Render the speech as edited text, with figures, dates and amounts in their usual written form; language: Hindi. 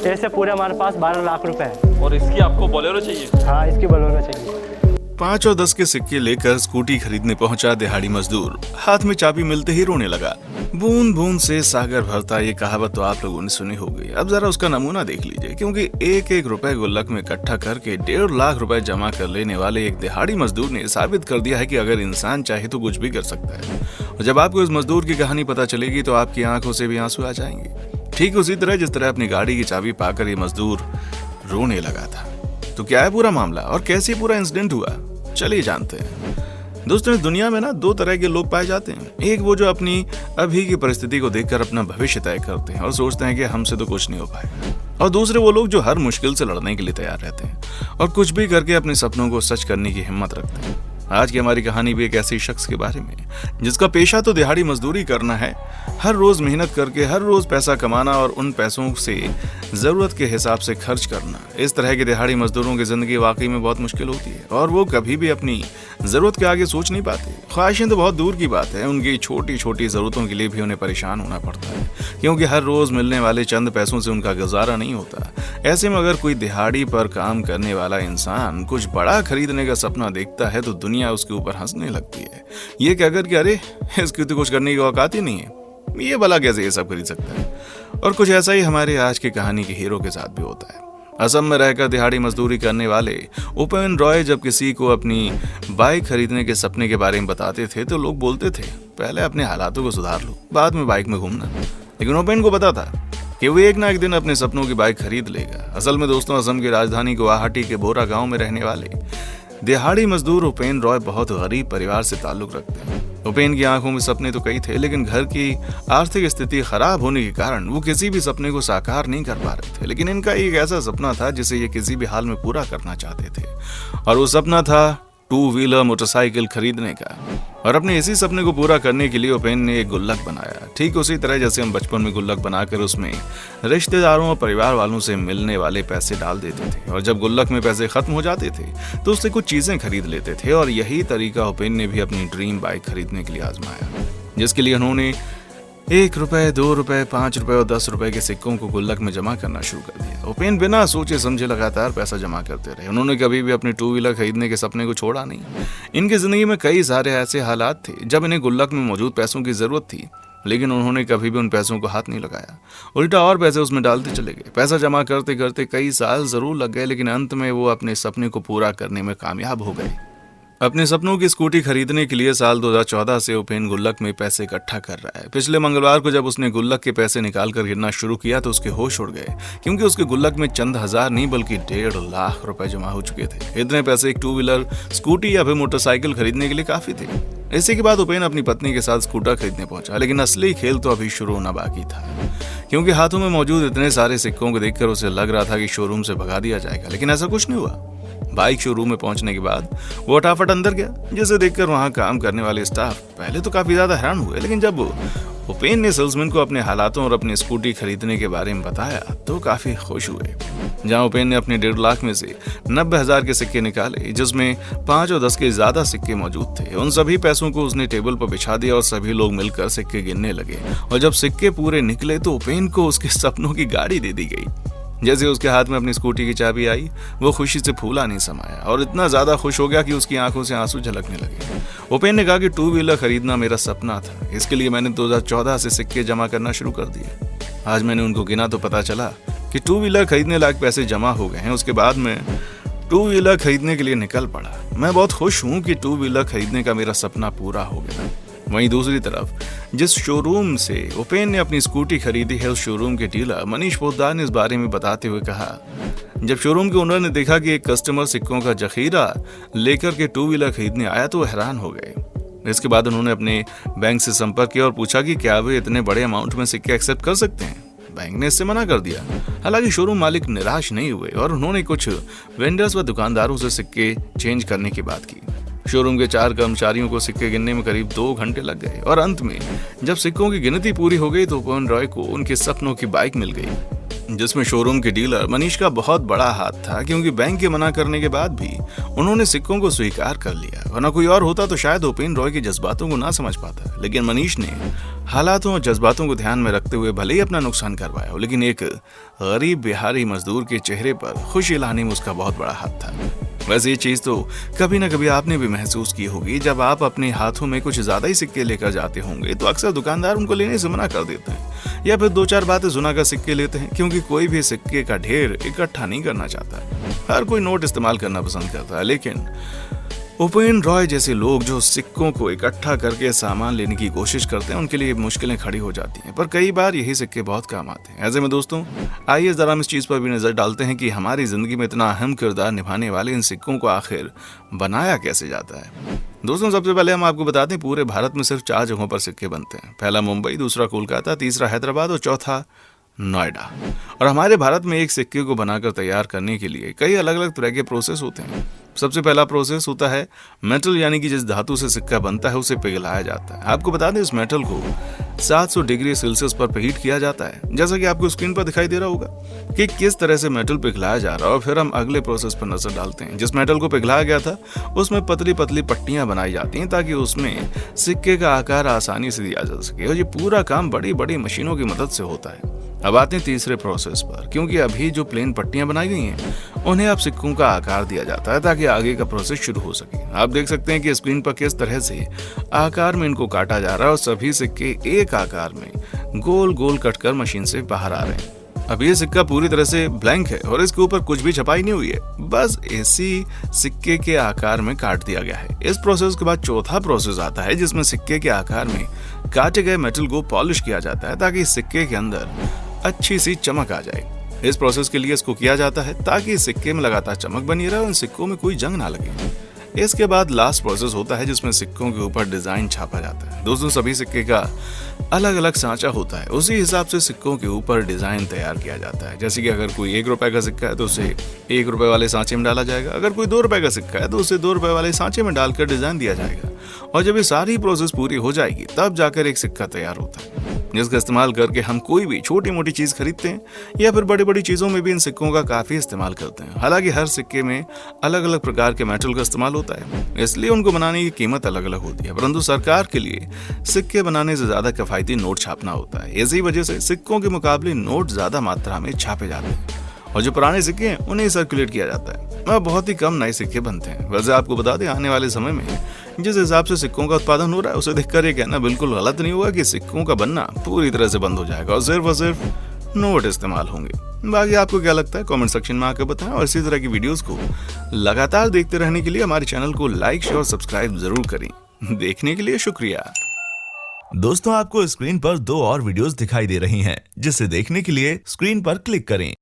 ऐसे पूरे हमारे पास 12 लाख रुपए है। और इसकी आपको बोलेरो चाहिए? हाँ, इसकी बोलेरो चाहिए। 5 और 10 के सिक्के लेकर स्कूटी खरीदने पहुंचा दिहाड़ी मजदूर। हाथ में चाबी मिलते ही रोने लगा। बूंद बूंद से सागर भरता, ये कहावत तो आप लोगों ने सुनी होगी। अब जरा उसका नमूना देख लीजिए, क्योंकि एक एक रुपए गुल्लक में इकट्ठा करके 1.5 लाख रुपए जमा कर लेने वाले एक दिहाड़ी मजदूर ने साबित कर दिया है कि अगर इंसान चाहे तो कुछ भी कर सकता है। और जब आपको इस मजदूर की कहानी पता चलेगी तो आपकी आंखों से भी आंसू आ जाएंगे, ठीक उसी तरह जिस तरह अपनी गाड़ी की चाबी पाकर ये मजदूर रोने लगा था। तो क्या है पूरा मामला और कैसे पूरा इंसिडेंट हुआ, चलिए जानते हैं। दोस्तों, इस दुनिया में ना 2 तरह के लोग पाए जाते हैं। एक वो जो अपनी अभी की परिस्थिति को देखकर अपना भविष्य तय करते हैं और सोचते हैं कि हमसे तो कुछ नहीं हो पाएगा, और दूसरे वो लोग जो हर मुश्किल से लड़ने के लिए तैयार रहते हैं और कुछ भी करके अपने सपनों को सच करने की हिम्मत रखते हैं। आज की हमारी कहानी भी एक ऐसे शख्स के बारे में जिसका पेशा तो दिहाड़ी मजदूरी करना है, हर रोज मेहनत करके हर रोज पैसा कमाना और उन पैसों से जरूरत के हिसाब से खर्च करना। इस तरह के दिहाड़ी मजदूरों की जिंदगी वाकई में बहुत मुश्किल होती है और वो कभी भी अपनी जरूरत के आगे सोच नहीं पाते। ख्वाहिशें तो बहुत दूर की बात है, उनकी छोटी छोटी जरूरतों के लिए भी उन्हें परेशान होना पड़ता है, क्योंकि हर रोज मिलने वाले चंद पैसों से उनका गुजारा नहीं होता। ऐसे में अगर कोई दिहाड़ी पर काम करने वाला इंसान कुछ बड़ा खरीदने का सपना देखता है तो दुनिया उसके ऊपर हंसने लगती है, ये कहकर कि अरे इसकी तो कुछ करने की औकात ही नहीं है, ये भला कैसे ये सब खरीद सकता है। और कुछ ऐसा ही हमारे आज की कहानी के हीरो के साथ भी होता है। असम में रहकर दिहाड़ी मजदूरी करने वाले उपेन रॉय जब किसी को अपनी बाइक खरीदने के सपने के बारे में बताते थे तो लोग बोलते थे, पहले अपने हालातों को सुधार लो, बाद में बाइक में घूमना। लेकिन उपेन को पता था कि वो एक ना एक दिन अपने सपनों की बाइक खरीद लेगा। असल में दोस्तों, असम की राजधानी गुवाहाटी के बोरा गांव में रहने वाले दिहाड़ी मजदूर उपेन रॉय बहुत गरीब परिवार से ताल्लुक रखते हैं। उपेन की आंखों में सपने तो कई थे, लेकिन घर की आर्थिक स्थिति खराब होने के कारण वो किसी भी सपने को साकार नहीं कर पा रहे थे। लेकिन इनका एक ऐसा सपना था जिसे ये किसी भी हाल में पूरा करना चाहते थे, और वो सपना था 2 व्हीलर मोटरसाइकिल खरीदने का। और अपने इसी सपने को पूरा करने के लिए उपेन ने एक गुल्लक बनाया, ठीक उसी तरह जैसे हम बचपन में गुल्लक बनाकर उसमें रिश्तेदारों और परिवार वालों से मिलने वाले पैसे डाल देते थे, और जब गुल्लक में पैसे खत्म हो जाते थे तो उससे कुछ चीजें खरीद लेते थे। और यही तरीका उपेन ने भी अपनी ड्रीम बाइक खरीदने के लिए आजमाया, जिसके लिए उन्होंने 1 रुपए, 2 रुपए, 5 रुपए और 10 रुपए के सिक्कों को गुल्लक में जमा करना शुरू कर दिया। उपेन बिना सोचे समझे लगातार पैसा जमा करते रहे। उन्होंने कभी भी अपने 2 व्हीलर खरीदने के सपने को छोड़ा नहीं। इनकी जिंदगी में कई सारे ऐसे हालात थे जब इन्हें गुल्लक में मौजूद पैसों की जरूरत थी, लेकिन उन्होंने कभी भी उन पैसों को हाथ नहीं लगाया, उल्टा और पैसे उसमें डालते चले गए। पैसा जमा करते करते कई साल जरूर लग गए, लेकिन अंत में वो अपने सपने को पूरा करने में कामयाब हो गए। अपने सपनों की स्कूटी खरीदने के लिए साल 2014 से उपेन गुल्लक में पैसे इकट्ठा कर रहा है। पिछले मंगलवार को जब उसने गुल्लक के पैसे निकाल कर गिनना शुरू किया तो उसके होश उड़ गए, क्योंकि उसके गुल्लक में चंद हजार नहीं बल्कि 1.5 लाख रुपए जमा हो चुके थे। इतने पैसे एक 2 व्हीलर स्कूटी या फिर मोटरसाइकिल खरीदने के लिए काफी थे। इसी के बाद उपेन अपनी पत्नी के साथ स्कूटर खरीदने पहुंचा, लेकिन असली खेल तो अभी शुरू होना बाकी था, क्योंकि हाथों में मौजूद इतने सारे सिक्कों को देखकर उसे लग रहा था कि शोरूम से भगा दिया जाएगा, लेकिन ऐसा कुछ नहीं हुआ। बाइक शोरूम में पहुंचने के बाद वो फटाफट अंदर गया, जिसे देखकर वहां काम करने वाले स्टाफ पहले तो काफी ज्यादा हैरान हुए, लेकिन जब उपेन ने सेल्समैन को अपने हालातों और अपनी स्कूटी खरीदने के बारे में बताया तो काफी खुश हुए। जहां उपेन ने अपने 1.5 लाख में से 90,000 के सिक्के निकाले, जिसमें 5 और 10 के ज्यादा सिक्के मौजूद थे। उन सभी पैसों को उसने टेबल पर बिछा दिया और सभी लोग मिलकर सिक्के गिनने लगे। और जब सिक्के पूरे निकले तो उपेन को उसके सपनों की गाड़ी दे दी गई। जैसे उसके हाथ में अपनी स्कूटी की चाबी आई, वो खुशी से फूला नहीं समाया और इतना ज्यादा खुश हो गया कि उसकी आंखों से आंसू झलकने लगे। उपेन ने कहा कि 2 व्हीलर खरीदना मेरा सपना था, इसके लिए मैंने 2014 से सिक्के जमा करना शुरू कर दिए। आज मैंने उनको गिना तो पता चला कि 2 व्हीलर खरीदने लायक पैसे जमा हो गए हैं। उसके बाद मैं 2 व्हीलर खरीदने के लिए निकल पड़ा। मैं बहुत खुश हूँ कि 2 व्हीलर खरीदने का मेरा सपना पूरा हो गया। वहीं दूसरी तरफ जिस शोरूम से उपेन ने अपनी स्कूटी खरीदी है, उस शोरूम के डीलर मनीष पोद्दार ने इस बारे में बताते हुए कहा, जब शोरूम के ओनर ने देखा कि एक कस्टमर सिक्कों का जखीरा लेकर के 2 व्हीलर खरीदने आया तो हैरान हो गए। इसके बाद उन्होंने अपने बैंक से संपर्क किया और पूछा कि क्या वे इतने बड़े अमाउंट में सिक्के एक्सेप्ट कर सकते हैं। बैंक ने इससे मना कर दिया। हालांकि शोरूम मालिक निराश नहीं हुए और उन्होंने कुछ वेंडर्स व दुकानदारों से सिक्के चेंज करने की बात की। शोरूम के 4 कर्मचारियों को सिक्के गिनने में करीब 2 घंटे लग गए और अंत में जब सिक्कों की गिनती पूरी हो गई तो उपेन रॉय को उनके सपनों की बाइक मिल गई। जिसमें शोरूम के डीलर मनीष का बहुत बड़ा हाथ था, क्योंकि बैंक के मना करने के बाद भी उन्होंने सिक्कों को स्वीकार कर लिया। वरना कोई और होता तो शायद उपेन रॉय के जज्बातों को ना समझ पाता, लेकिन मनीष ने हालातों और जज्बातों को ध्यान में रखते हुए भले ही अपना नुकसान करवाया हो, लेकिन एक गरीब बिहारी मजदूर के चेहरे पर खुशी लाने में उसका बहुत बड़ा हाथ था। वैसे ये चीज तो कभी ना कभी आपने भी महसूस की होगी। जब आप अपने हाथों में कुछ ज्यादा ही सिक्के लेकर जाते होंगे तो अक्सर दुकानदार उनको लेने से मना कर देते हैं, या फिर 2-4 बातें सुनाकर सिक्के लेते हैं, क्योंकि कोई भी सिक्के का ढेर इकट्ठा नहीं करना चाहता। हर कोई नोट इस्तेमाल करना पसंद करता है, लेकिन उपेन रॉय जैसे लोग जो सिक्कों को इकट्ठा करके सामान लेने की कोशिश करते हैं, उनके लिए मुश्किलें खड़ी हो जाती हैं। पर कई बार यही सिक्के बहुत काम आते हैं। ऐसे में दोस्तों, आइए जरा हम इस चीज पर भी नजर डालते हैं कि हमारी जिंदगी में इतना अहम किरदार निभाने वाले इन सिक्कों को आखिर बनाया कैसे जाता है। दोस्तों, सबसे पहले हम आपको बता दें, पूरे भारत में सिर्फ 4 जगहों पर सिक्के बनते हैं। पहला मुंबई, दूसरा कोलकाता, तीसरा हैदराबाद और चौथा नोएडा। और हमारे भारत में एक सिक्के को बनाकर तैयार करने के लिए कई अलग अलग तरह के प्रोसेस होते हैं। सबसे पहला प्रोसेस होता है मेटल, यानी कि जिस धातु से सिक्का बनता है उसे पिघलाया जाता है। आपको बता दें, इस मेटल को 700 डिग्री सेल्सियस पर प्रीहीट किया जाता है, जैसा कि आपको स्क्रीन पर दिखाई दे रहा होगा कि किस तरह से मेटल पिघलाया जा रहा है। और फिर हम अगले प्रोसेस पर नजर डालते हैं। जिस मेटल को पिघलाया गया था उसमें पतली पतली पट्टियां बनाई जाती हैं, ताकि उसमें सिक्के का आकार आसानी से दिया जा सके। और ये पूरा काम बड़ी बड़ी मशीनों की मदद से होता है। अब आते हैं तीसरे प्रोसेस पर, क्योंकि अभी जो प्लेन पट्टियां बनाई गई हैं उन्हें अब सिक्कों का आकार दिया जाता है, ताकि आगे का प्रोसेस शुरू हो सके। आप देख सकते हैं कि स्क्रीन पर किस तरह से आकार में इनको काटा जा रहा है और सभी सिक्के एक आकार में गोल गोल कटकर मशीन से बाहर आ रहे हैं। अब ये सिक्का पूरी तरह से ब्लैंक है और इसके ऊपर कुछ भी छपाई नहीं हुई है, बस इसी सिक्के के आकार में काट दिया गया है। इस प्रोसेस के बाद चौथा प्रोसेस आता है, जिसमें सिक्के के आकार में काटे गए मेटल को पॉलिश किया जाता है, ताकि सिक्के के अंदर अच्छी सी चमक आ जाए। इस प्रोसेस के लिए इसको किया जाता है ताकि सिक्के में लगातार चमक बनी रहे और इन सिक्कों में कोई जंग ना लगे। इसके बाद लास्ट प्रोसेस होता है, जिसमें सिक्कों के ऊपर डिजाइन छापा जाता है। दोस्तों, सभी सिक्के का अलग अलग सांचा होता है, उसी हिसाब से सिक्कों के ऊपर डिजाइन तैयार किया जाता है। जैसे कि अगर कोई 1 रुपए का सिक्का है तो उसे 1 रुपए वाले सांचे में डाला जाएगा। अगर कोई 2 रुपए का सिक्का है तो उसे 2 रुपए वाले सांचे में डालकर डिजाइन दिया जाएगा। और जब ये सारी प्रोसेस पूरी हो जाएगी तब जाकर एक सिक्का तैयार होता है, जिसका इस्तेमाल करके हम कोई भी छोटी मोटी चीज खरीदते हैं, या फिर बड़ी बड़ी चीजों में भी इन सिक्कों का काफी इस्तेमाल करते हैं। हालांकि हर सिक्के में अलग अलग प्रकार के मेटल का इस्तेमाल होता है, इसलिए उनको बनाने की कीमत अलग अलग होती है। परंतु सरकार के लिए सिक्के बनाने से ज्यादा किफायती नोट छापना होता है। इसी वजह से सिक्कों के मुकाबले नोट ज्यादा मात्रा में छापे जाते हैं, और जो पुराने सिक्के हैं उन्हें सर्कुलेट किया जाता है। और बहुत ही कम नए सिक्के बनते हैं। वैसे आपको बता दें, आने वाले समय में जिस हिसाब से सिक्कों का उत्पादन हो रहा है, उसे देखकर ये कहना बिल्कुल गलत नहीं होगा कि सिक्कों का बनना पूरी तरह से बंद हो जाएगा और सिर्फ नोट इस्तेमाल होंगे। बाकी आपको क्या लगता है, कमेंट सेक्शन में आकर बताएं। और इसी तरह की वीडियोस को लगातार देखते रहने के लिए हमारे चैनल को लाइक, शेयर और सब्सक्राइब जरूर करें। देखने के लिए शुक्रिया। दोस्तों, आपको स्क्रीन पर 2 और वीडियोस दिखाई दे रही हैं, जिसे देखने के लिए स्क्रीन पर क्लिक करें।